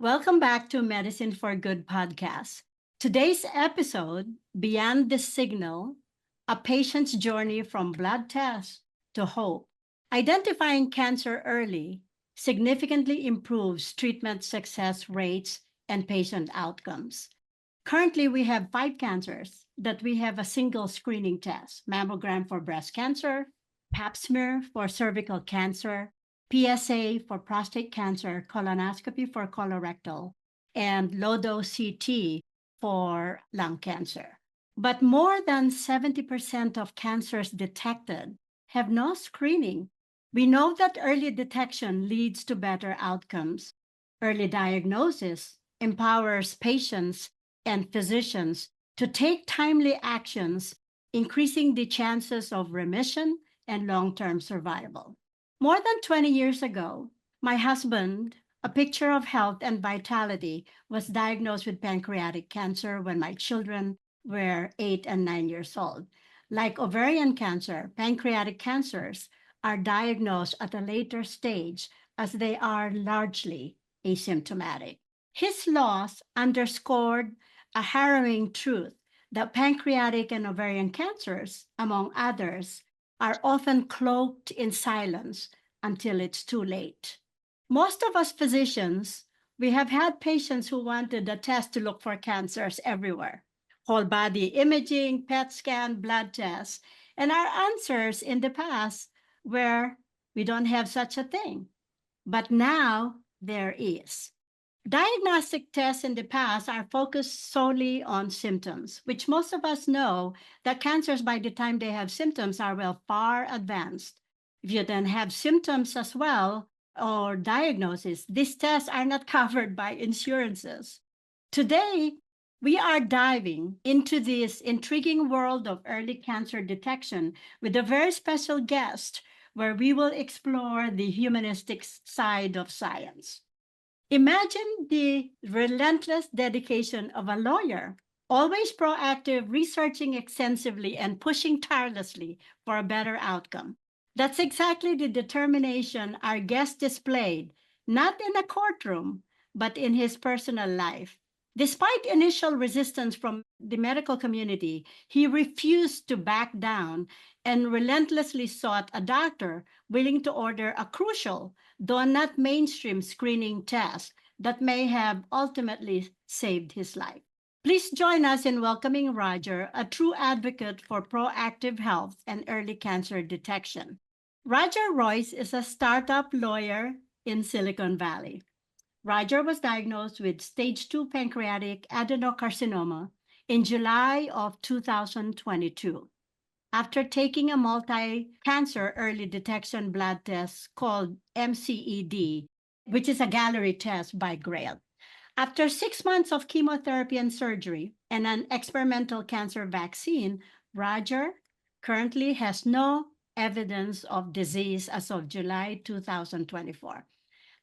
Welcome back to Medicine for Good podcast. Today's episode, Beyond the Signal, a patient's journey from blood test to hope. Identifying cancer early significantly improves treatment success rates and patient outcomes. Currently, we have 5 cancers that we have a single screening test: mammogram for breast cancer, pap smear for cervical cancer, PSA for prostate cancer, colonoscopy for colorectal, and low-dose CT for lung cancer. But more than 70% of cancers detected have no screening. We know that early detection leads to better outcomes. Early diagnosis empowers patients and physicians to take timely actions, increasing the chances of remission and long-term survival. More than 20 years ago, my husband, a picture of health and vitality, was diagnosed with pancreatic cancer when my children were 8 and 9 years old. Like ovarian cancer, pancreatic cancers are diagnosed at a later stage as they are largely asymptomatic. His loss underscored a harrowing truth that pancreatic and ovarian cancers, among others, are often cloaked in silence until it's too late. Most of us physicians, we have had patients who wanted a test to look for cancers everywhere: whole body imaging, PET scan, blood tests. And our answers in the past were, we don't have such a thing. But now there is. Diagnostic tests in the past are focused solely on symptoms, which most of us know that cancers, by the time they have symptoms, are far advanced. If you then have symptoms as well or diagnosis, these tests are not covered by insurances. Today, we are diving into this intriguing world of early cancer detection with a very special guest, where we will explore the humanistic side of science. Imagine the relentless dedication of a lawyer, always proactive, researching extensively, and pushing tirelessly for a better outcome. That's exactly the determination our guest displayed, not in a courtroom, but in his personal life. Despite initial resistance from the medical community, he refused to back down and relentlessly sought a doctor willing to order a crucial, though not mainstream, screening test that may have ultimately saved his life. Please join us in welcoming Roger, a true advocate for proactive health and early cancer detection. Roger Royse is a startup lawyer in Silicon Valley. Roger was diagnosed with stage 2 pancreatic adenocarcinoma in July of 2022 after taking a multi-cancer early detection blood test called MCED, which is a Galleri test by GRAIL. After 6 months of chemotherapy and surgery and an experimental cancer vaccine, Roger currently has no evidence of disease as of July 2024.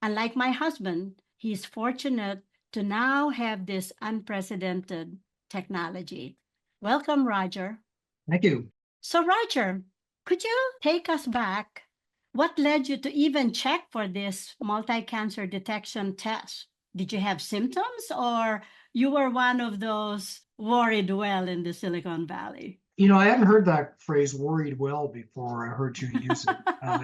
Unlike my husband, he's fortunate to now have this unprecedented technology. Welcome, Roger. Thank you. So, Roger, could you take us back? What led you to even check for this multi-cancer detection test? Did you have symptoms, or you were one of those worried well in the Silicon Valley? I hadn't heard that phrase "worried well" before I heard you use it.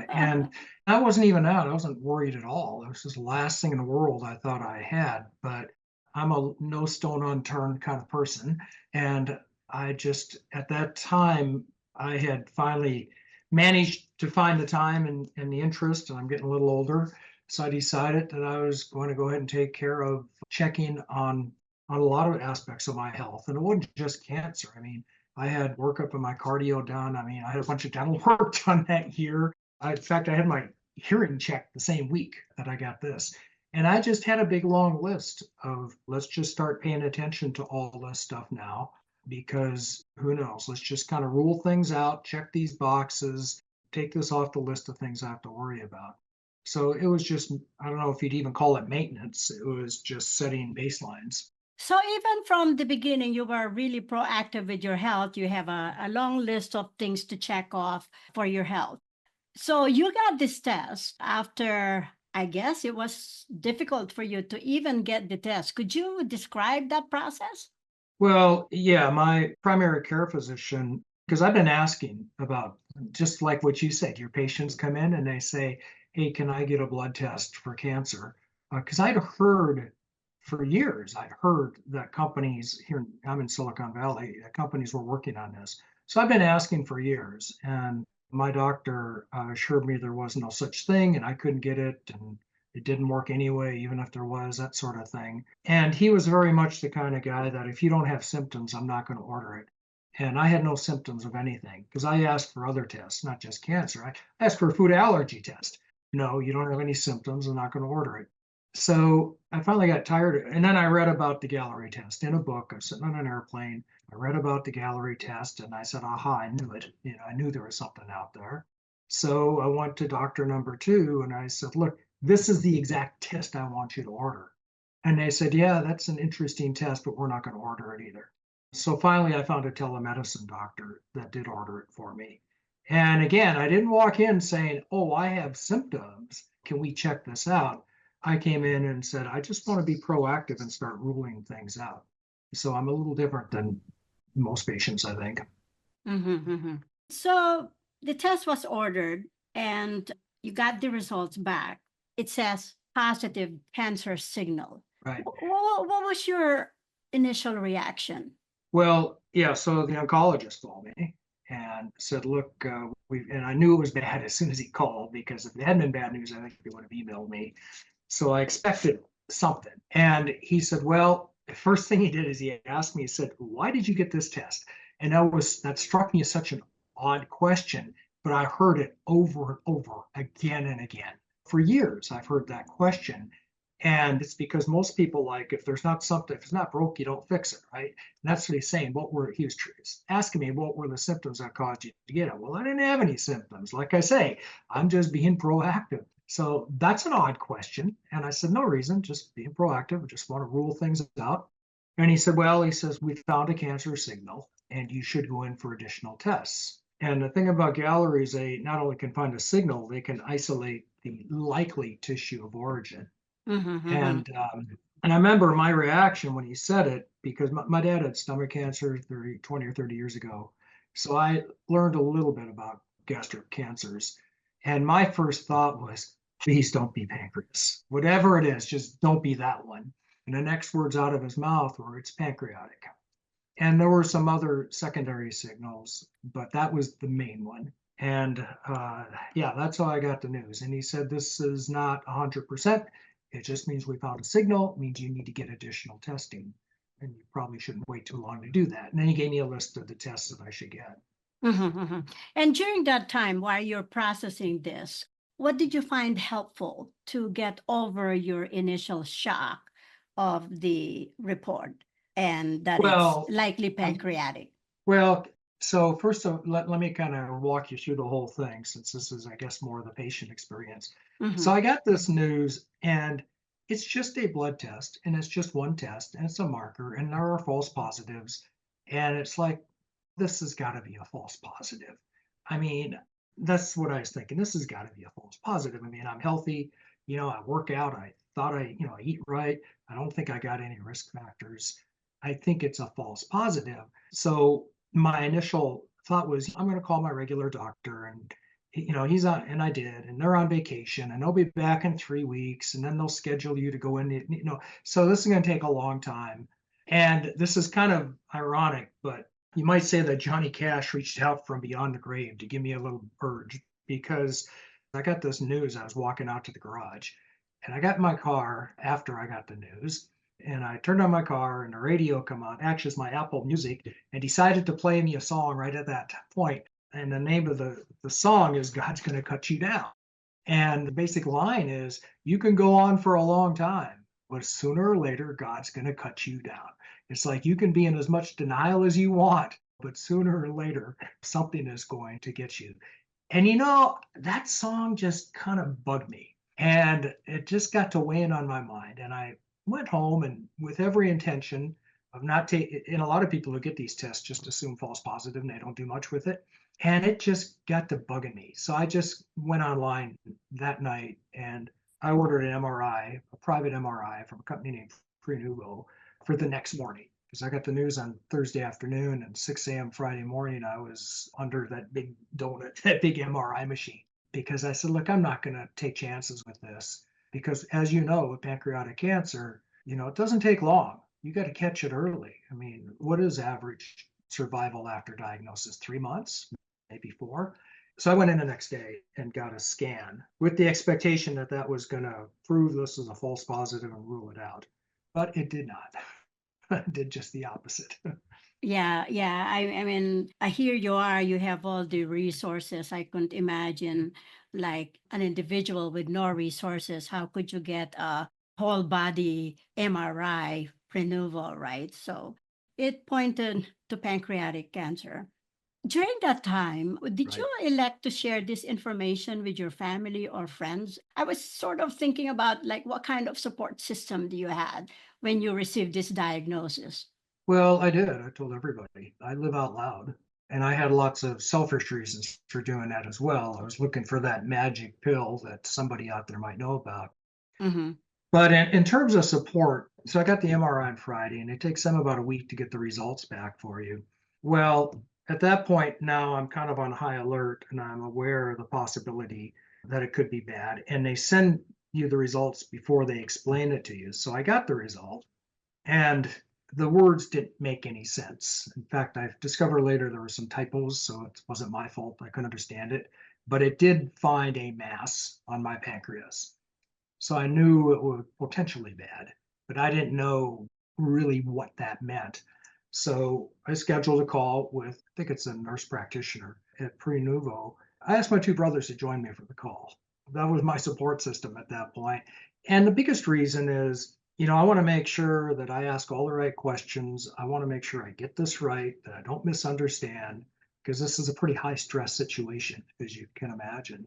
And I wasn't even out. I wasn't worried at all. It was just the last thing in the world I thought I had. But I'm a no stone unturned kind of person. And I just, at that time, I had finally managed to find the time and the interest, and I'm getting a little older. So I decided that I was going to go ahead and take care of checking on a lot of aspects of my health. And it wasn't just cancer. I mean, I had workup of my cardio done. I mean, I had a bunch of dental work done that year. In fact, I had my hearing checked the same week that I got this. And I just had a big long list of, let's just start paying attention to all this stuff now, because who knows? Let's just kind of rule things out, check these boxes, take this off the list of things I have to worry about. So it was just, I don't know if you'd even call it maintenance. It was just setting baselines. So even from the beginning, you were really proactive with your health. You have a long list of things to check off for your health. So you got this test after I guess it was difficult for you to even get the test. Could you describe that process? Well, yeah, my primary care physician, because I've been asking about just like what you said, your patients come in and they say, "Hey, can I get a blood test for cancer?" Because I'd heard for years, I'd heard that companies here, I'm in Silicon Valley, companies were working on this. So I've been asking for years, and my doctor assured me there was no such thing and I couldn't get it. And it didn't work anyway, even if there was, that sort of thing. And he was very much the kind of guy that if you don't have symptoms, I'm not going to order it. And I had no symptoms of anything because I asked for other tests, not just cancer. I asked for a food allergy test. No, you don't have any symptoms. I'm not going to order it. So I finally got tired. And then I read about the Galleri test in a book. I was sitting on an airplane. I read about the Galleri test and I said, aha, I knew it. I knew there was something out there. So I went to doctor number two and I said, look, this is the exact test I want you to order. And they said, yeah, that's an interesting test, but we're not going to order it either. So finally, I found a telemedicine doctor that did order it for me. And again, I didn't walk in saying, oh, I have symptoms. Can we check this out? I came in and said, I just want to be proactive and start ruling things out. So I'm a little different than most patients, I think. So the test was ordered and you got the results back. It says positive cancer signal. Right. What was your initial reaction? Well, yeah, so the oncologist called me and said, look, and I knew it was bad as soon as he called because if it hadn't been bad news, I think he would have emailed me. So I expected something. And he said, well, the first thing he did is he asked me, he said, why did you get this test? And that struck me as such an odd question, but I heard it over and over again and again. For years, I've heard that question. And it's because most people like, if there's not something, if it's not broke, you don't fix it, right? And that's what he's saying. He was asking me, what were the symptoms that caused you to get it? Well, I didn't have any symptoms. Like I say, I'm just being proactive. So that's an odd question. And I said, no reason, just being proactive. I just want to rule things out. And he said, well, he says, we found a cancer signal and you should go in for additional tests. And the thing about Galleri is they not only can find a signal, they can isolate the likely tissue of origin. And I remember my reaction when he said it, because my dad had stomach cancer 20 or 30 years ago. So I learned a little bit about gastric cancers. And my first thought was, please don't be pancreas. Whatever it is, just don't be that one. And the next words out of his mouth were, it's pancreatic. And there were some other secondary signals, but that was the main one. And yeah, that's how I got the news. And he said, this is not 100%. It just means we found a signal. It means you need to get additional testing. And you probably shouldn't wait too long to do that. And then he gave me a list of the tests that I should get. And during that time, while you're processing this, what did you find helpful to get over your initial shock of the report and that Well, it's likely pancreatic? Well, so first of let me kind of walk you through the whole thing since this is, I guess, more of the patient experience. So I got this news and it's just a blood test and it's just one test and it's a marker and there are false positives. And it's like, this has got to be a false positive. I mean, that's what I was thinking. This has got to be a false positive. I mean, I'm healthy, I work out. I thought I eat right. I don't think I got any risk factors. I think it's a false positive. So my initial thought was, I'm going to call my regular doctor and he's on, and I did, and they're on vacation and they'll be back in 3 weeks and then they'll schedule you to go in, so this is going to take a long time. And this is kind of ironic, but you might say that Johnny Cash reached out from beyond the grave to give me a little urge because I got this news. I was walking out to the garage and I got in my car after I got the news and I turned on my car and the radio come on, actually it's my Apple Music, and decided to play me a song right at that point. And the name of the song is God's Gonna Cut You Down. And the basic line is, you can go on for a long time, but sooner or later, God's gonna cut you down. It's like you can be in as much denial as you want, but sooner or later, something is going to get you. And that song just kind of bugged me. And it just got to weighing on my mind. And I went home and with every intention of not taking, and a lot of people who get these tests just assume false positive and they don't do much with it. And it just got to bugging me. So I just went online that night and I ordered an MRI, a private MRI from a company named Prenuvo for the next morning because I got the news on Thursday afternoon and 6 a.m. Friday morning. I was under that big donut, that big MRI machine because I said, look, I'm not going to take chances with this because as you know, with pancreatic cancer, it doesn't take long. You got to catch it early. I mean, what is average survival after diagnosis? 3 months, maybe 4. So I went in the next day and got a scan with the expectation that that was going to prove this was a false positive and rule it out. But it did not. It did just the opposite. Yeah, yeah. I mean, here you are, you have all the resources. I couldn't imagine like an individual with no resources. How could you get a whole body MRI renewal, right? So it pointed to pancreatic cancer. During that time, did Right. you elect to share this information with your family or friends? I was sort of thinking about like what kind of support system do you had when you received this diagnosis? Well, I did. I told everybody. I live out loud. And I had lots of selfish reasons for doing that as well. I was looking for that magic pill that somebody out there might know about. Mm-hmm. But in terms of support, so I got the MRI on Friday, and it takes them about a week to get the results back for you. Well, at that point, now I'm kind of on high alert and I'm aware of the possibility that it could be bad. And they send you the results before they explain it to you. So I got the result, and the words didn't make any sense. In fact, I've discovered later there were some typos, so it wasn't my fault. I couldn't understand it. But it did find a mass on my pancreas. So I knew it was potentially bad, but I didn't know really what that meant. So I scheduled a call with, I think it's a nurse practitioner at Prenuvo. I asked my 2 brothers to join me for the call. That was my support system at that point. And the biggest reason is, I want to make sure that I ask all the right questions. I want to make sure I get this right, that I don't misunderstand, because this is a pretty high stress situation, as you can imagine.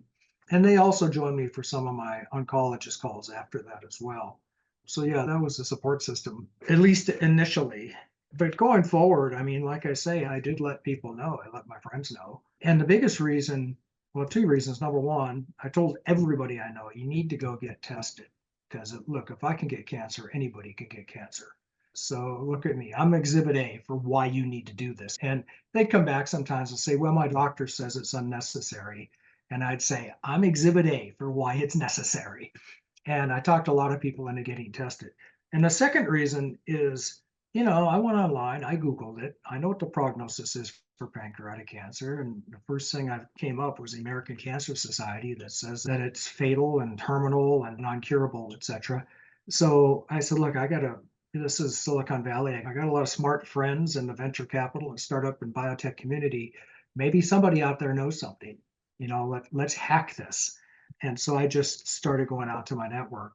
And they also joined me for some of my oncologist calls after that as well. So yeah, that was the support system, at least initially. But going forward, I mean, like I say, I did let people know. I let my friends know. And the biggest reason, well, 2 reasons. Number one, I told everybody I know, you need to go get tested. Because look, if I can get cancer, anybody can get cancer. So look at me. I'm exhibit A for why you need to do this. And they'd come back sometimes and say, well, my doctor says it's unnecessary. And I'd say, I'm exhibit A for why it's necessary. And I talked a lot of people into getting tested. And the second reason is, I went online, I Googled it. I know what the prognosis is for pancreatic cancer. And the first thing I came up was the American Cancer Society that says that it's fatal and terminal and non-curable, et cetera. So I said, look, this is Silicon Valley. I got a lot of smart friends in the venture capital and startup and biotech community. Maybe somebody out there knows something. Let's hack this. And so I just started going out to my network,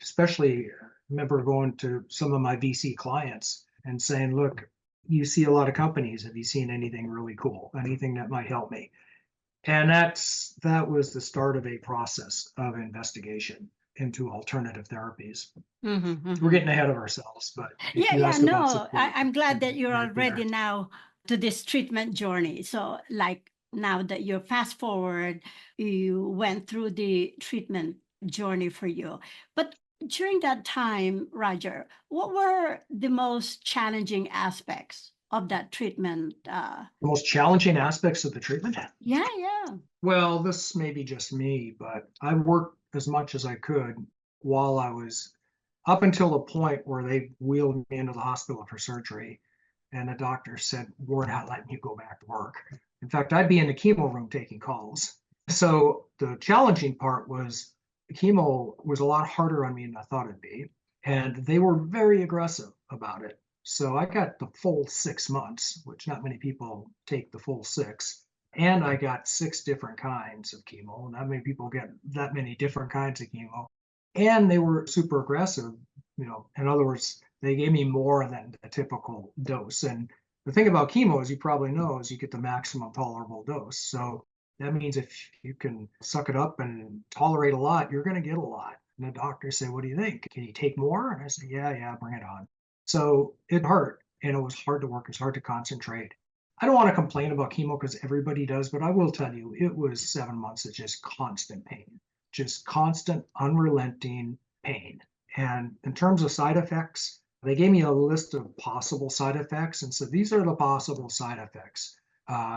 especially remember going to some of my VC clients and saying, look, you see a lot of companies. Have you seen anything really cool? Anything that might help me? And that was the start of a process of investigation into alternative therapies. Mm-hmm, We're mm-hmm. getting ahead of ourselves, but if Yeah, you yeah, ask about no, support, I'm glad that you're right already there. now to this treatment journey. So, like now that you're fast forward, you went through the treatment journey for you. But during that time, Roger, what were the most challenging aspects of that treatment? The most challenging aspects of the treatment? Yeah, yeah. Well, this may be just me, but I worked as much as I could while I was up until the point where they wheeled me into the hospital for surgery. And the doctor said, we're not letting you go back to work. In fact, I'd be in the chemo room taking calls. So the challenging part was chemo was a lot harder on me than I thought it'd be. And they were very aggressive about it. So I got the full 6 months, which not many people take the full 6. And I got 6 different kinds of chemo. Not many people get that many different kinds of chemo. And they were super aggressive. In other words, they gave me more than a typical dose. And the thing about chemo, as you probably know, is you get the maximum tolerable dose. So that means if you can suck it up and tolerate a lot, you're going to get a lot. And the doctors say, what do you think? Can you take more? And I said, yeah, bring it on. So it hurt. And it was hard to work. It's hard to concentrate. I don't want to complain about chemo because everybody does, but I will tell you, it was 7 months of just constant pain. just constant, unrelenting pain. And in terms of side effects, they gave me a list of possible side effects and said, these are the possible side effects.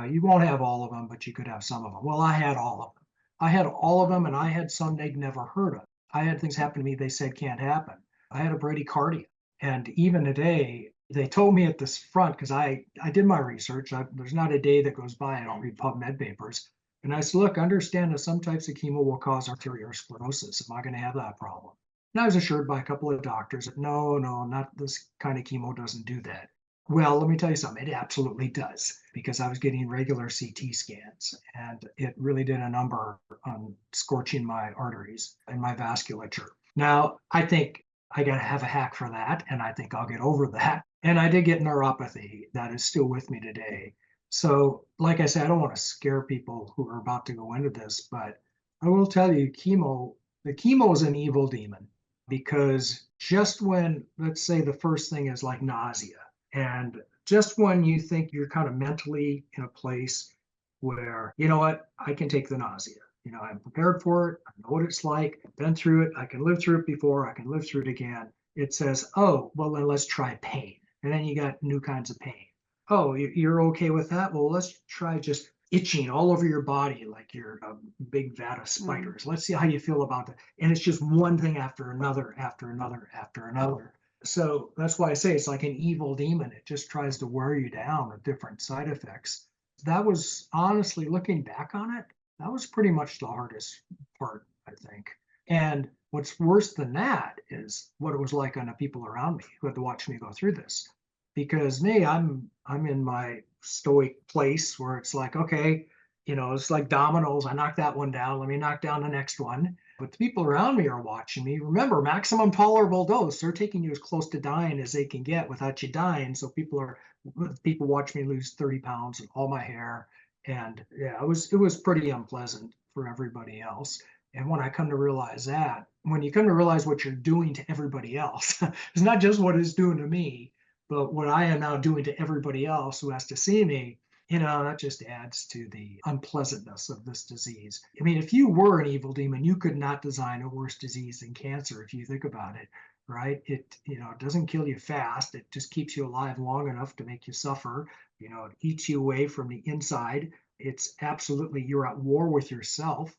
You won't have all of them, but you could have some of them. Well, I had all of them. I had all of them, and I had some they'd never heard of. I had things happen to me they said can't happen. I had a bradycardia. And even today, they told me at this front, because I did my research. There's not a day that goes by I don't read PubMed papers. And I said, look, understand that some types of chemo will cause arteriosclerosis. Am I going to have that problem? And I was assured by a couple of doctors that no, not this kind of chemo doesn't do that. Well, let me tell you something, it absolutely does, because I was getting regular CT scans and it really did a number on scorching my arteries and my vasculature. Now, I think I got to have a hack for that, and I think I'll get over that. And I did get neuropathy that is still with me today. So, like I said, I don't want to scare people who are about to go into this, but I will tell you, the chemo is an evil demon, because just when, let's say, the first thing is like nausea, and just when you think you're kind of mentally in a place where, you know what, I can take the nausea. I'm prepared for it. I know what it's like. I've been through it. I can live through it before. I can live through it again. It says, oh, well, then let's try pain. And then you got new kinds of pain. Oh, you're okay with that? Well, let's try just itching all over your body like you're a big vat of spiders. Let's see how you feel about that. And it's just one thing after another, after another, after another. So that's why I say it's like an evil demon. It just tries to wear you down with different side effects. That was, honestly, looking back on it, that was pretty much the hardest part, I think. And what's worse than that is what it was like on the people around me who had to watch me go through this. Because me, I'm in my stoic place where it's like, okay, it's like dominoes. I knocked that one down. Let me knock down the next one. But the people around me are watching me. Remember, maximum tolerable dose. They're taking you as close to dying as they can get without you dying. So people watch me lose 30 pounds and all my hair. And yeah, it was pretty unpleasant for everybody else. And when I come to realize that, when you come to realize what you're doing to everybody else, it's not just what it's doing to me, but what I am now doing to everybody else who has to see me, that just adds to the unpleasantness of this disease. I mean, if you were an evil demon, you could not design a worse disease than cancer if you think about it, right? It doesn't kill you fast. It just keeps you alive long enough to make you suffer. It eats you away from the inside. It's absolutely, you're at war with yourself.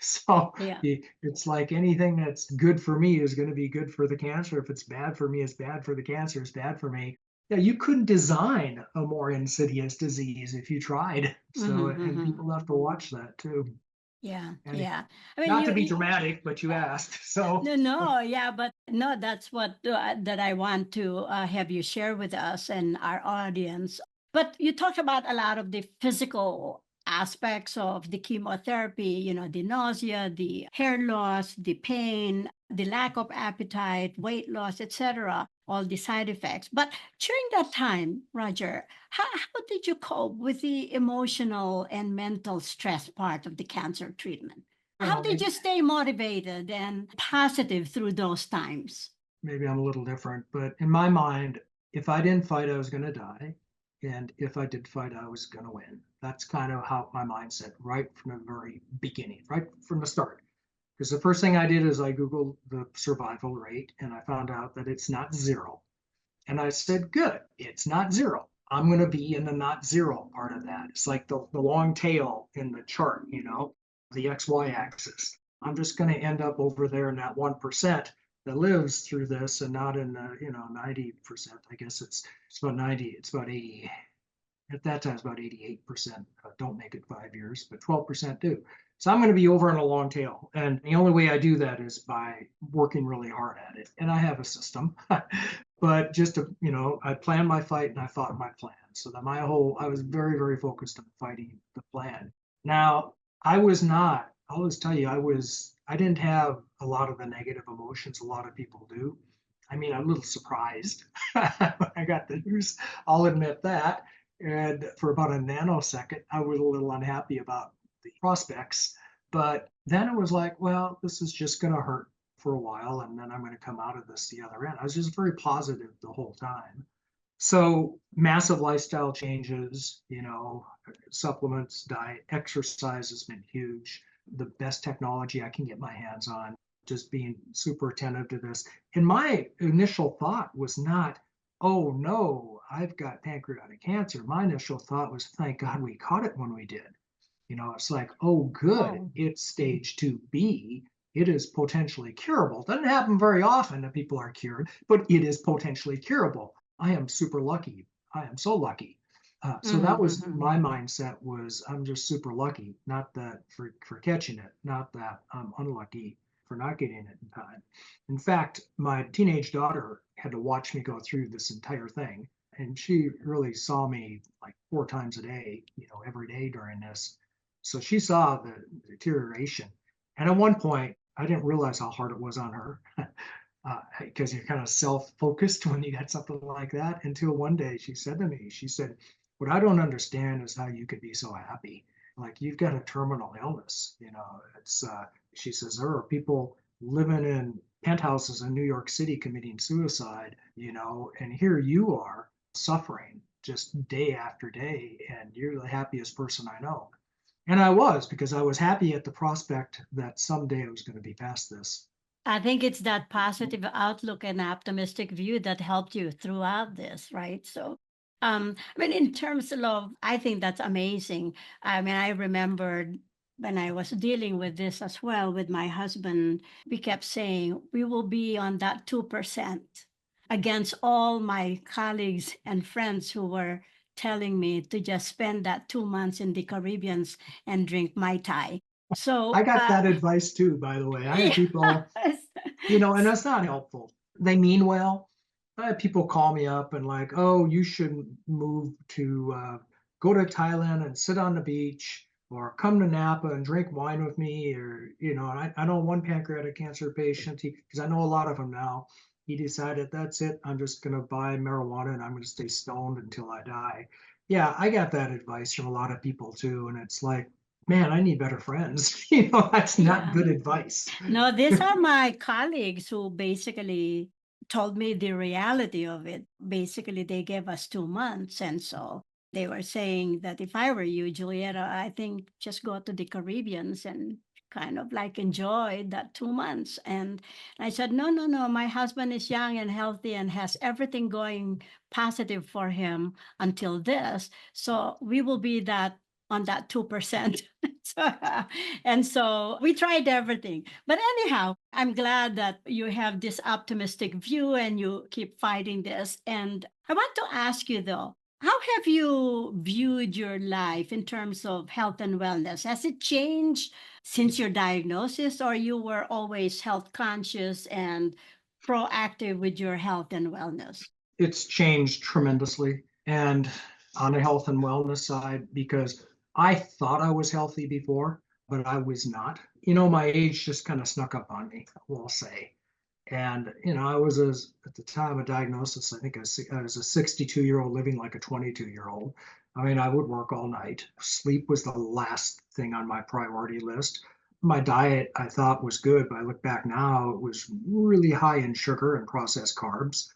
So Yeah. it's like anything that's good for me is going to be good for the cancer. If it's bad for me, it's bad for the cancer, it's bad for me. Yeah, you couldn't design a more insidious disease if you tried. So, and people have to watch that too. Yeah, And yeah. I mean, not to be dramatic, but you asked. So, no, yeah, but no, that's what that I want to have you share with us and our audience. But you talked about a lot of the physical aspects of the chemotherapy, the nausea, the hair loss, the pain, the lack of appetite, weight loss, etc., all the side effects. But during that time, Roger, how did you cope with the emotional and mental stress part of the cancer treatment? How well, did you stay motivated and positive through those times? maybe I'm a little different, but in my mind, if I didn't fight, I was going to die. And if I did fight, I was going to win. That's kind of how my mindset right from the very beginning, right from the start. Because the first thing I did is I Googled the survival rate and I found out that it's not zero. And I said, good, it's not zero. I'm going to be in the not zero part of that. It's like the long tail in the chart, the XY axis. I'm just going to end up over there in that 1% that lives through this and not in the, 90%. I guess it's about 90, it's about 80. At that time, it's about 88% don't make it 5 years, but 12% do. So I'm going to be over in a long tail. And the only way I do that is by working really hard at it. And I have a system, but just to, I planned my fight and I fought my plan. So that I was very, very focused on fighting the plan. Now, I'll just tell you, I didn't have a lot of the negative emotions a lot of people do. I mean, I'm a little surprised when I got the news. I'll admit that. And for about a nanosecond, I was a little unhappy about the prospects. But then it was like, well, this is just going to hurt for a while. And then I'm going to come out of this the other end. I was just very positive the whole time. So massive lifestyle changes, supplements, diet, exercise has been huge. the best technology I can get my hands on, just being super attentive to this. And my initial thought was not, oh no, I've got pancreatic cancer. My initial thought was, thank God we caught it when we did. It's like, oh, good, Oh, it's stage 2B. It is potentially curable. Doesn't happen very often that people are cured, but it is potentially curable. I am super lucky. I am so lucky. So that was mm-hmm. my mindset, was I'm just super lucky, not that for catching it, not that I'm unlucky for not getting it in time. In fact, my teenage daughter had to watch me go through this entire thing, and she really saw me like 4 times a day, every day during this. So she saw the deterioration. And at one point, I didn't realize how hard it was on her, because you're kind of self-focused when you got something like that. Until one day she said to me, she said, what I don't understand is how you could be so happy. Like, you've got a terminal illness. It's, she says, there are people living in penthouses in New York City committing suicide, and here you are suffering just day after day, and you're the happiest person I know. And I was, because I was happy at the prospect that someday I was going to be past this. I think it's that positive outlook and optimistic view that helped you throughout this, right? So, I mean, in terms of, I think that's amazing. I mean, I remembered when I was dealing with this as well with my husband, we kept saying we will be on that 2% against all my colleagues and friends who were telling me to just spend that 2 months in the Caribbeans and drink Mai Tai. I So, got that advice too, by the way. I had people, yes. and that's not helpful. They mean well. I had people call me up and like, oh, you should move to go to Thailand and sit on the beach, or come to Napa and drink wine with me. Or, I know one pancreatic cancer patient, because I know a lot of them now. He decided, that's it. I'm just going to buy marijuana and I'm going to stay stoned until I die. Yeah, I got that advice from a lot of people too. And it's like, man, I need better friends. That's not Yeah. good advice. No, these are my colleagues who basically told me the reality of it. Basically, they gave us 2 months. And so they were saying that if I were you, Julieta, I think just go to the Caribbeans and kind of like enjoy that 2 months. And I said, no, no, no. My husband is young and healthy and has everything going positive for him until this. So we will be that on that 2%. So, and so we tried everything. But anyhow, I'm glad that you have this optimistic view and you keep fighting this. And I want to ask you though, how have you viewed your life in terms of health and wellness? Has it changed since your diagnosis, or you were always health conscious and proactive with your health and wellness? It's changed tremendously. And on the health and wellness side, because I thought I was healthy before, but I was not. My age just kind of snuck up on me, we'll say. And, I was, at the time of diagnosis, I think I was a 62-year-old living like a 22-year-old. I mean, I would work all night. Sleep was the last thing on my priority list. My diet, I thought, was good, but I look back now, it was really high in sugar and processed carbs,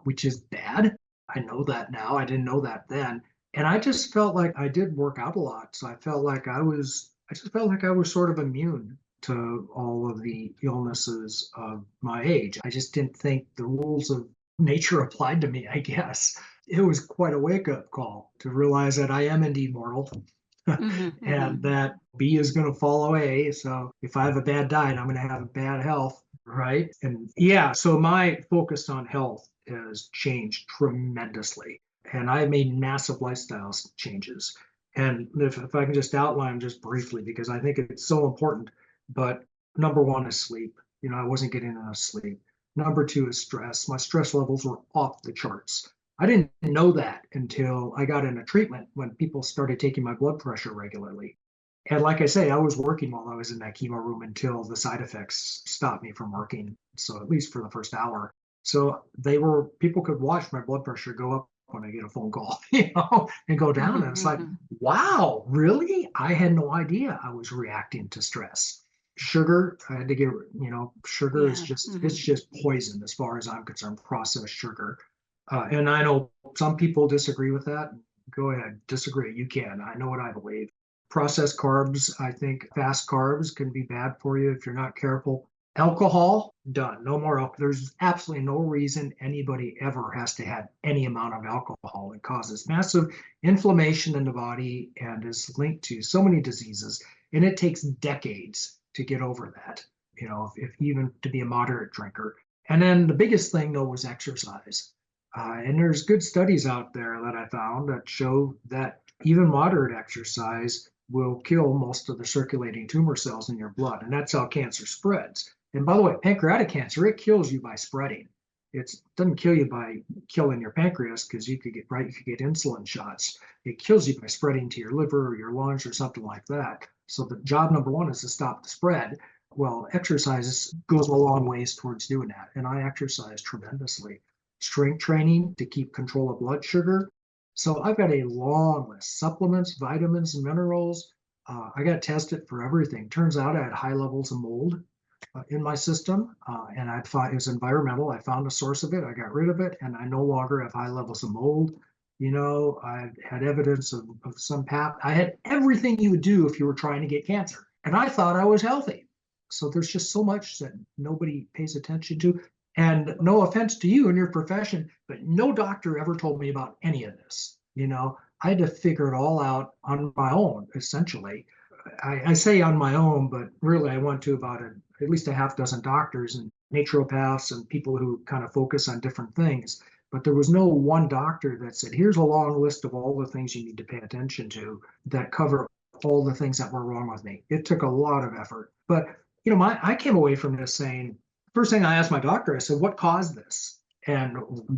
which is bad. I know that now. I didn't know that then. And I just felt like I did work out a lot. So I just felt like I was sort of immune to all of the illnesses of my age. I just didn't think the rules of nature applied to me, I guess. It was quite a wake up call to realize that I am indeed mortal. Mhm, And mhm. that B is going to follow A. So if I have a bad diet, I'm going to have a bad health, right? And yeah, so my focus on health has changed tremendously. And I made massive lifestyle changes. And if I can just outline just briefly, because I think it's so important. But number one is sleep. I wasn't getting enough sleep. Number two is stress. My stress levels were off the charts. I didn't know that until I got into treatment, when people started taking my blood pressure regularly. And like I say, I was working while I was in that chemo room until the side effects stopped me from working. So at least for the first hour. So people could watch my blood pressure go up when I get a phone call, and go down. And Mhm, it's like, mhm. wow, really? I had no idea I was reacting to stress. Sugar, I had to get, sugar is Yeah. just, it's Mhm. just poison as far as I'm concerned, processed sugar. And I know some people disagree with that. Go ahead, disagree. You can. I know what I believe. Processed carbs, I think fast carbs can be bad for you if you're not careful. Alcohol, done. No more alcohol. There's absolutely no reason anybody ever has to have any amount of alcohol. It causes massive inflammation in the body and is linked to so many diseases. And it takes decades to get over that, if even to be a moderate drinker. And then the biggest thing, though, was exercise. And there's good studies out there that I found that show that even moderate exercise will kill most of the circulating tumor cells in your blood. And that's how cancer spreads. And by the way, pancreatic cancer, it kills you by spreading. It doesn't kill you by killing your pancreas because you could get insulin shots. It kills you by spreading to your liver or your lungs or something like that. So the job number one is to stop the spread. Well, exercise goes a long ways towards doing that. And I exercise tremendously. Strength training to keep control of blood sugar. So I've got a long list: supplements, vitamins, and minerals. I got tested for everything. Turns out I had high levels of mold in my system, and I thought it was environmental. I found a source of it. I got rid of it, and I no longer have high levels of mold. I had evidence of some I had everything you would do if you were trying to get cancer, and I thought I was healthy. So there's just so much that nobody pays attention to. And no offense to you in your profession, but no doctor ever told me about any of this. I had to figure it all out on my own, essentially. I say on my own, but really I went to about at least a half dozen doctors and naturopaths and people who kind of focus on different things. But there was no one doctor that said, here's a long list of all the things you need to pay attention to that cover all the things that were wrong with me. It took a lot of effort. But, I came away from this saying, first thing I asked my doctor, I said, what caused this? And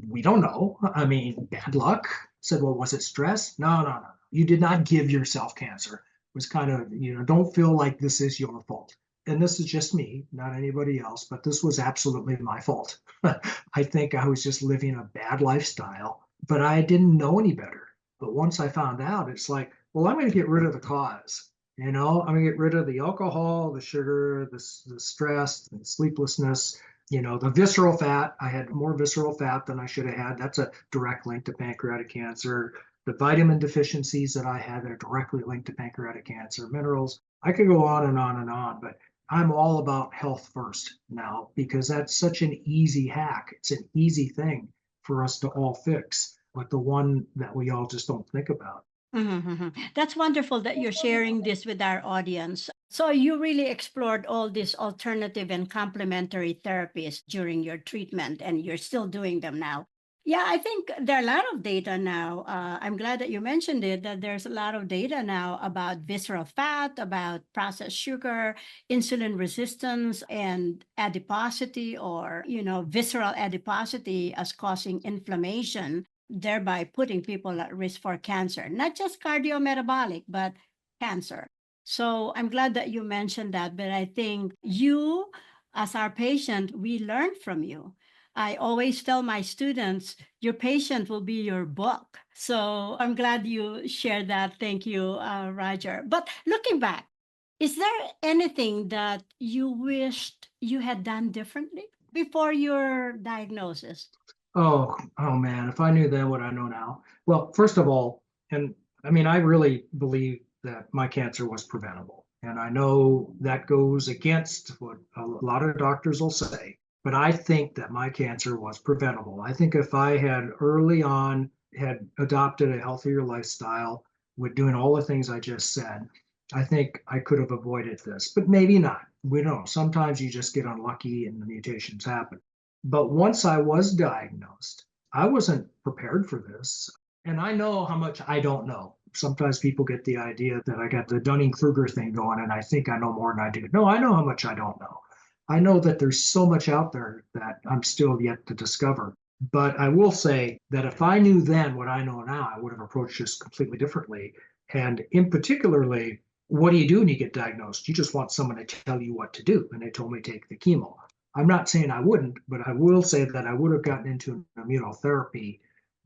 we don't know. I mean, bad luck. I said, well, was it stress? No. You did not give yourself cancer. It was kind of, don't feel like this is your fault. And this is just me, not anybody else, but this was absolutely my fault. I think I was just living a bad lifestyle, but I didn't know any better. But once I found out, it's like, well, I'm going to get rid of the cause. I'm going to get rid of the alcohol, the sugar, the stress, the sleeplessness, the visceral fat. I had more visceral fat than I should have had. That's a direct link to pancreatic cancer. The vitamin deficiencies that I had that are directly linked to pancreatic cancer, minerals. I could go on and on and on, but I'm all about health first now because that's such an easy hack. It's an easy thing for us to all fix, but the one that we all just don't think about. That's wonderful that you're sharing this with our audience. So you really explored all these alternative and complementary therapies during your treatment, and you're still doing them now. Yeah, I think there are a lot of data now. I'm glad that you mentioned it, that there's a lot of data now about visceral fat, about processed sugar, insulin resistance, and adiposity, or, visceral adiposity as causing inflammation, thereby putting people at risk for cancer, not just cardiometabolic, but cancer. So I'm glad that you mentioned that. But I think you, as our patient, we learn from you. I always tell my students, your patient will be your book. So I'm glad you shared that. Thank you, Roger. But looking back, is there anything that you wished you had done differently before your diagnosis? Oh man, if I knew then what I know now. Well, first of all, and I mean, I really believe that my cancer was preventable. And I know that goes against what a lot of doctors will say, but I think that my cancer was preventable. I think if I had early on had adopted a healthier lifestyle with doing all the things I just said, I think I could have avoided this, but maybe not. We don't know. Sometimes you just get unlucky and the mutations happen. But once I was diagnosed, I wasn't prepared for this. And I know how much I don't know. Sometimes people get the idea that I got the Dunning-Kruger thing going and I think I know more than I do. No, I know how much I don't know. I know that there's so much out there that I'm still yet to discover. But I will say that if I knew then what I know now, I would have approached this completely differently. And in particularly, what do you do when you get diagnosed? You just want someone to tell you what to do. And they told me take the chemo. I'm not saying I wouldn't, but I will say that I would have gotten into immunotherapy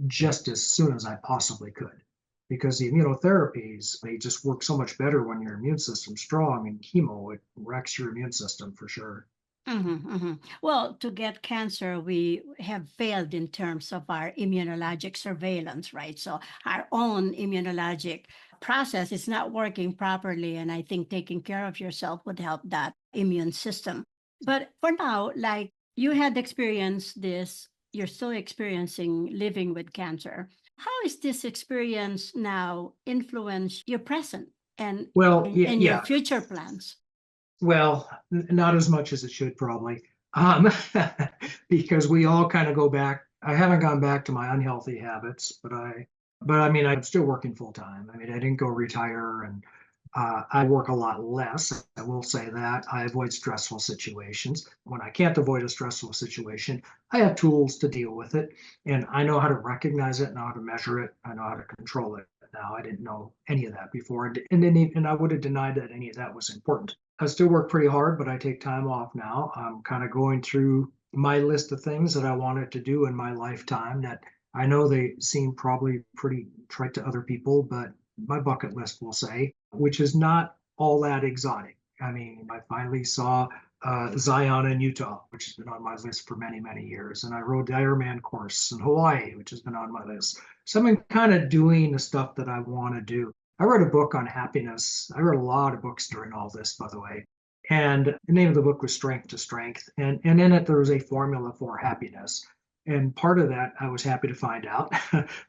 just as soon as I possibly could. Because the immunotherapies, they just work so much better when your immune system's strong, and chemo, it wrecks your immune system for sure. Well, to get cancer, we have failed in terms of our immunologic surveillance, right? So our own immunologic process is not working properly. And I think taking care of yourself would help that immune system. But for now, like you had experienced this, you're still experiencing living with cancer. How is this experience now influence your present and, Well, yeah, and your yeah. future plans? Well, not as much as it should probably, um, because we all kind of go back. I haven't gone back to my unhealthy habits, but I mean, I'm still working full time. I mean, I didn't go retire, and I work a lot less. I will say that I avoid stressful situations. When I can't avoid a stressful situation, I have tools to deal with it, and I know how to recognize it, know how to measure it, I know how to control it. Now, I didn't know any of that before, and I would have denied that any of that was important. I still work pretty hard, but I take time off now. I'm kind of going through my list of things that I wanted to do in my lifetime that I know they seem probably pretty trite to other people, but my bucket list will say, which is not all that exotic. I mean, I finally saw Zion in Utah, which has been on my list for many, many years. And I rode the Ironman course in Hawaii, which has been on my list. So I've been kind of doing the stuff that I want to do. I read a book on happiness. I read a lot of books during all this, by the way. And the name of the book was Strength to Strength. And in it, there was a formula for happiness. And part of that, I was happy to find out,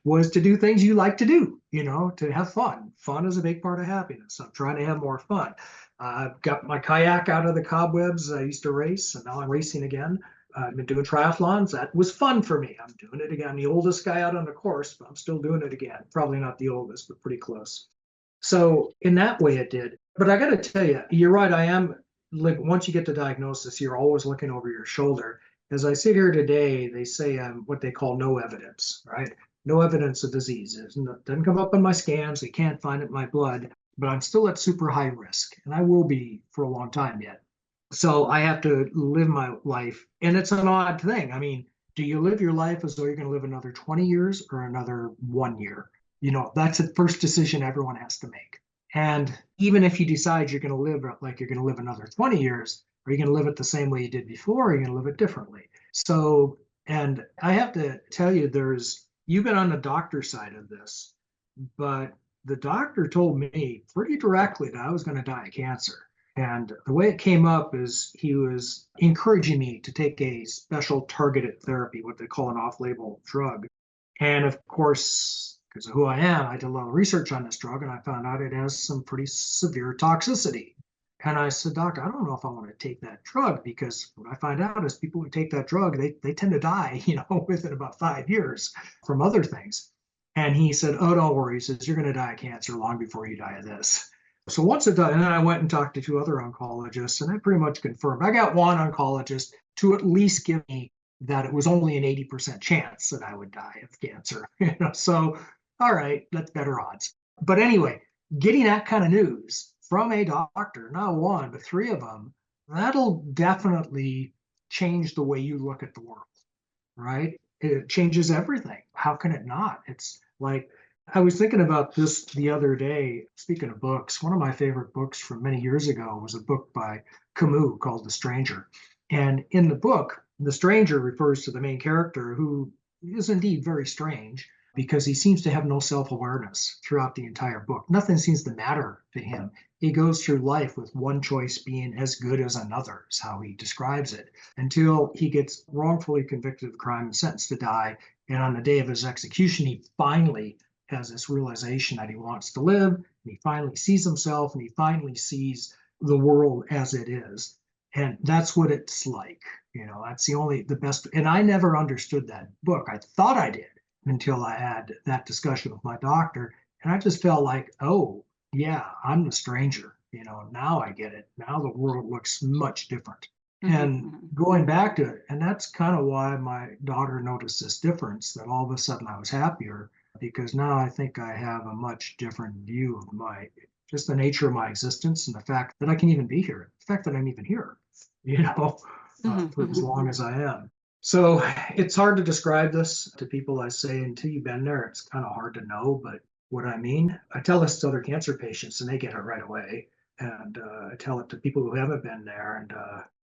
was to do things you like to do, to have fun. Fun is a big part of happiness. I'm trying to have more fun. I've got my kayak out of the cobwebs. I used to race, and now I'm racing again. I've been doing triathlons. That was fun for me. I'm doing it again. I'm the oldest guy out on the course, but I'm still doing it again. Probably not the oldest, but pretty close. So in that way it did. But I got to tell you, you're right. I am like, once you get the diagnosis, you're always looking over your shoulder. As I sit here today, they say I'm what they call no evidence, right? No evidence of disease. It doesn't come up on my scans. They can't find it in my blood, but I'm still at super high risk, and I will be for a long time yet. So I have to live my life, and it's an odd thing. I mean, do you live your life as though you're going to live another 20 years or another 1 year? That's the first decision everyone has to make. And even if you decide you're going to live like you're going to live another 20 years, are you going to live it the same way you did before? Or are you going to live it differently? So, and I have to tell you, you've been on the doctor side of this, but the doctor told me pretty directly that I was going to die of cancer. And the way it came up is he was encouraging me to take a special targeted therapy, what they call an off-label drug. And of course, because of who I am, I did a lot of research on this drug, and I found out it has some pretty severe toxicity. And I said, Doctor, I don't know if I want to take that drug, because what I find out is people who take that drug, they tend to die, within about 5 years from other things. And he said, oh, don't worry. He says, you're going to die of cancer long before you die of this. So once it done, and then I went and talked to 2 other oncologists, and I pretty much confirmed. I got one oncologist to at least give me that it was only an 80% chance that I would die of cancer. So, all right, that's better odds. But anyway, getting that kind of news from a doctor, not one, but 3 of them, that'll definitely change the way you look at the world, right? It changes everything. How can it not? It's like, I was thinking about this the other day. Speaking of books, one of my favorite books from many years ago was a book by Camus called The Stranger. And in the book, the stranger refers to the main character, who is indeed very strange because he seems to have no self-awareness throughout the entire book. Nothing seems to matter to him. He goes through life with one choice being as good as another, is how he describes it, until he gets wrongfully convicted of a crime and sentenced to die. And on the day of his execution, he finally has this realization that he wants to live, and he finally sees himself, and he finally sees the world as it is. And that's what it's like. That's the best. And I never understood that book. I thought I did until I had that discussion with my doctor. And I just felt like, oh, yeah, I'm the stranger. Now I get it. Now the world looks much different. And going back to it, and that's kind of why my daughter noticed this difference, that all of a sudden I was happier, because now I think I have a much different view of just the nature of my existence, and the fact that I can even be here, the fact that I'm even here, for as long as I am. So it's hard to describe this to people. I say, until you've been there, it's kind of hard to know. But what I mean, I tell this to other cancer patients and they get it right away. And I tell it to people who haven't been there. And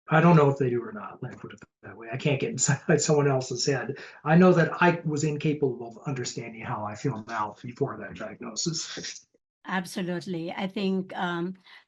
I don't know if they do or not. Let me put it that way. I can't get inside someone else's head. I know that I was incapable of understanding how I feel now before that diagnosis. Absolutely. I think,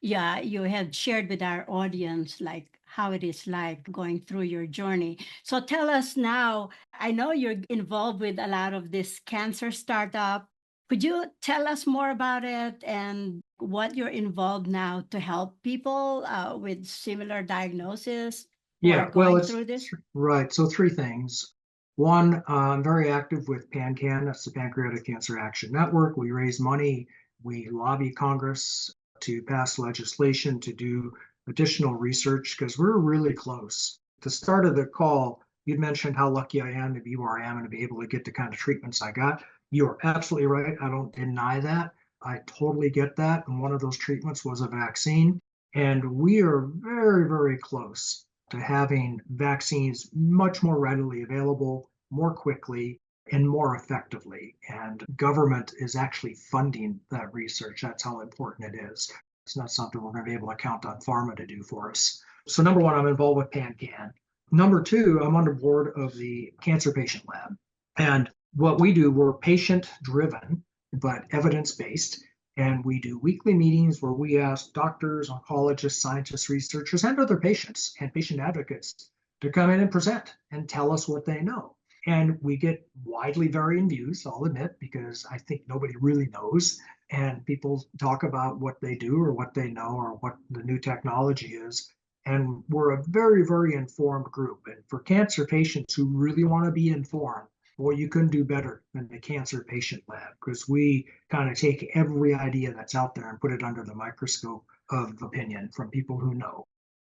yeah, you had shared with our audience like how it is like going through your journey. So tell us now, I know you're involved with a lot of this cancer startup. Could you tell us more about it and what you're involved now to help people with similar diagnosis who are Yeah, well, going through this? right. So three things. One, I'm very active with PanCAN. That's the Pancreatic Cancer Action Network. We raise money. We lobby Congress to pass legislation to do additional research because we're really close. At the start of the call, you mentioned how lucky I am to be where I am and to be able to get the kind of treatments I got. You're absolutely right. I don't deny that. I totally get that. And one of those treatments was a vaccine. And we are very, very close to having vaccines much more readily available, more quickly, and more effectively. And government is actually funding that research. That's how important it is. It's not something we're going to be able to count on pharma to do for us. So, number one, I'm involved with PanCAN. Number two, I'm on the board of the Cancer Patient Lab. And what we do, we're patient driven, but evidence based. And we do weekly meetings where we ask doctors, oncologists, scientists, researchers, and other patients and patient advocates to come in and present and tell us what they know. And we get widely varying views, I'll admit, because I think nobody really knows. And people talk about what they do or what they know or what the new technology is. And we're a very, very informed group. And for cancer patients who really want to be informed, boy, you couldn't do better than the Cancer Patient Lab because we kind of take every idea that's out there and put it under the microscope of opinion from people who know.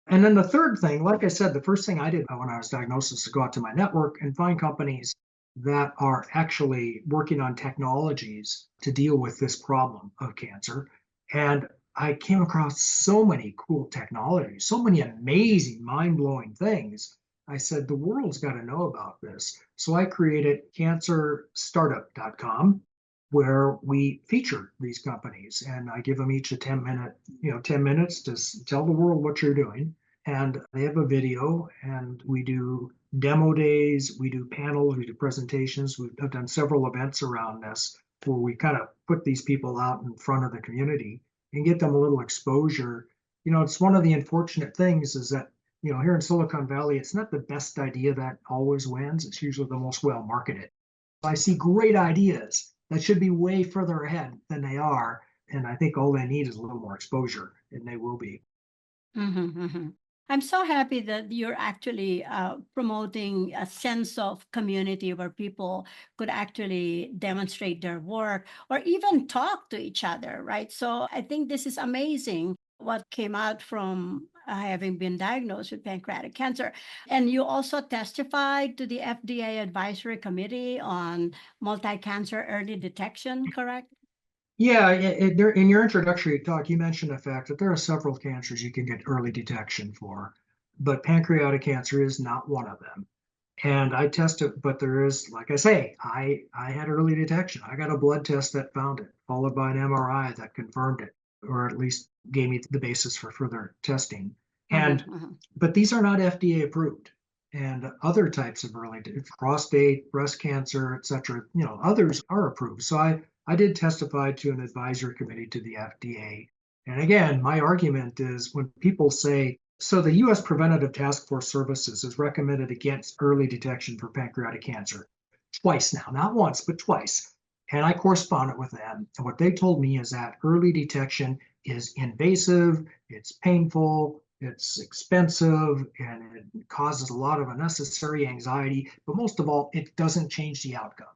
And then the third thing, like I said, the first thing I did when I was diagnosed is to go out to my network and find companies that are actually working on technologies to deal with this problem of cancer. And I came across so many cool technologies, so many amazing, mind blowing things. I said, the world's got to know about this. So I created cancerstartup.com where we feature these companies and I give them each a 10 minutes to tell the world what you're doing. And they have a video and we do demo days, we do panels, we do presentations. We've done several events around this where we kind of put these people out in front of the community and get them a little exposure. It's one of the unfortunate things is that here in Silicon Valley, it's not the best idea that always wins. It's usually the most well marketed. I see great ideas that should be way further ahead than they are. And I think all they need is a little more exposure, and they will be. I'm so happy that you're actually promoting a sense of community where people could actually demonstrate their work or even talk to each other, right? So I think this is amazing what came out from having been diagnosed with pancreatic cancer. And you also testified to the FDA Advisory Committee on multi-cancer early detection, correct? Yeah, in your introductory talk, you mentioned the fact that there are several cancers you can get early detection for, but pancreatic cancer is not one of them. And I tested, but there is, like I say, I had early detection. I got a blood test that found it, followed by an MRI that confirmed it, or at least gave me the basis for further testing. And but these are not FDA approved. And other types of prostate, breast cancer, et cetera, others are approved. So I did testify to an advisory committee to the FDA. And again, my argument is when people say, so the U.S. Preventative Task Force Services has recommended against early detection for pancreatic cancer twice now, not once, but twice. And I corresponded with them. And what they told me is that early detection is invasive, it's painful, it's expensive, and it causes a lot of unnecessary anxiety. But most of all, it doesn't change the outcome.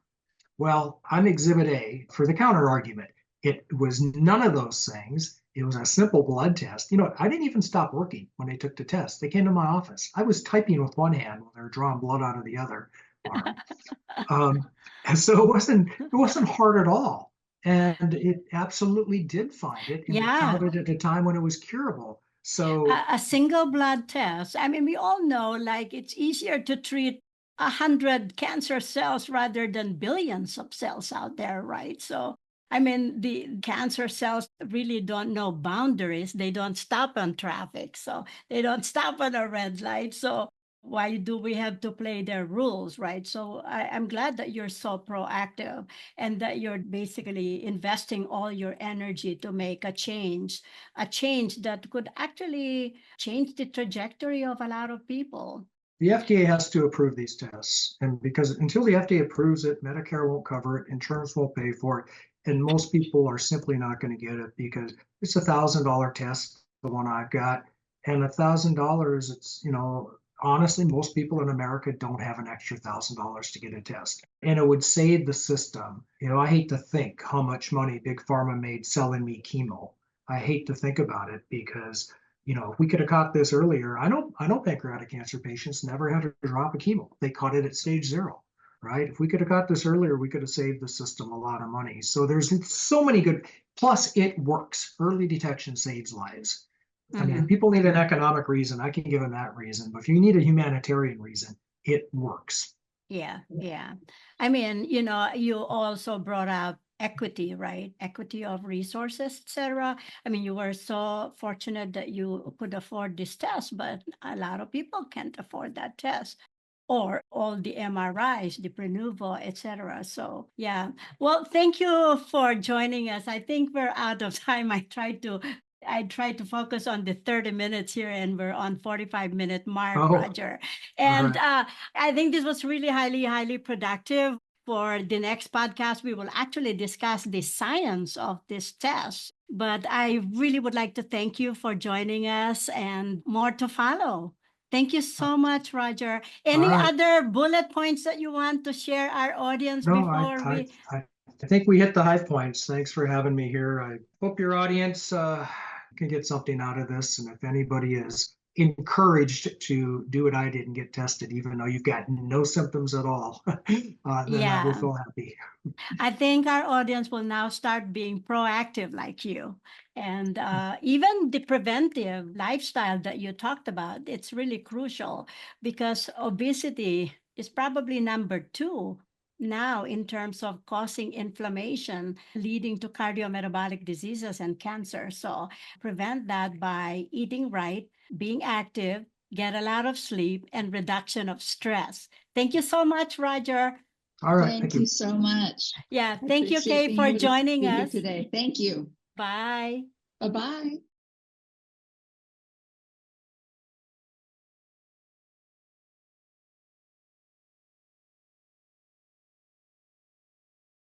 Well, I'm Exhibit A for the counter argument. It was none of those things. It was a simple blood test. I didn't even stop working when they took the test. They came to my office. I was typing with one hand when they were drawing blood out of the other arm. And so it wasn't hard at all. And it absolutely did find it, and it Yeah. found it at a time when it was curable. So A single blood test. I mean, we all know like it's easier to treat 100 cancer cells rather than billions of cells out there, right? So, I mean, the cancer cells really don't know boundaries. They don't stop on traffic. So they don't stop on a red light. So Why do we have to play their rules, right? So I'm glad that you're so proactive and that you're basically investing all your energy to make a change that could actually change the trajectory of a lot of people. The FDA has to approve these tests. And because until the FDA approves it, Medicare won't cover it, insurance won't pay for it. And most people are simply not going to get it because it's $1,000 test, the one I've got. And $1,000, it's, honestly, most people in America don't have an extra $1,000 to get a test. And it would save the system. I hate to think how much money Big Pharma made selling me chemo. I hate to think about it because if we could have caught this earlier, I know pancreatic cancer patients never had a drop of chemo. They caught it at stage 0, right? If we could have caught this earlier, we could have saved the system a lot of money. So there's so many good, plus it works. Early detection saves lives. I mean, if people need an economic reason, I can give them that reason. But if you need a humanitarian reason, it works. Yeah. I mean, you also brought up equity, right? Equity of resources, etc. I mean, you were so fortunate that you could afford this test, but a lot of people can't afford that test. Or all the MRIs, the Prenuvo, etc. So yeah. Well, thank you for joining us. I think we're out of time. I tried to focus on the 30 minutes here, and we're on 45-minute mark, Roger. And right. I think this was really highly productive. For the next podcast, we will actually discuss the science of this test. But I really would like to thank you for joining us, and more to follow. Thank you so much, Roger. Any other bullet points that you want to share our audience before we? I think we hit the high points. Thanks for having me here. I hope your audience can get something out of this. And if anybody is encouraged to do what I did and get tested, even though you've got no symptoms at all, then I will feel happy. I think our audience will now start being proactive like you. And even the preventive lifestyle that you talked about, it's really crucial because obesity is probably number 2 now in terms of causing inflammation, leading to cardiometabolic diseases and cancer. So prevent that by eating right, being active, get a lot of sleep, and reduction of stress. Thank you so much, Roger. All right. Thank you so much. Yeah. Thank you, Kay, for joining us today. Thank you. Bye. Bye-bye.